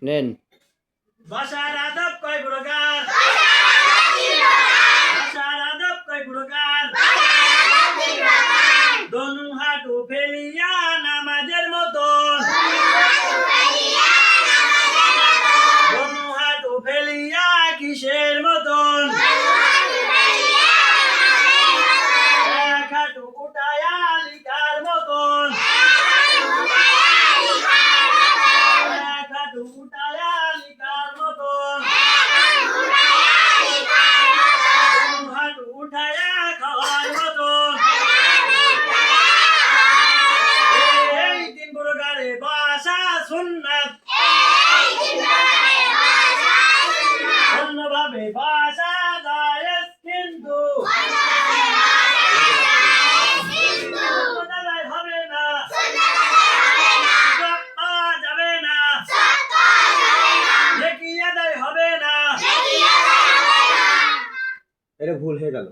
নেন ভাষার আদব কয় প্রকার ভাষার আদব কয় প্রকার দনু হাঁটু ফেলিয়া নামাজের মতন দনু হাঁটু ফেলিয়া কিসের মতন এক হাঁটু উঠায়া লিখার মতন এক হাঁটু উঠায়া লিখার মতন দনু হাঁটু উঠায়া খাওয়ার মতন এই তিন প্রকারে ভাষা সুন্নাত অন্যভাবে ভাষা জায়েজ কিন্তু সুন্নাত হবে না সত্তা যাবে না নেকি আদায় হবে না এটা ভুল হয়ে গেল।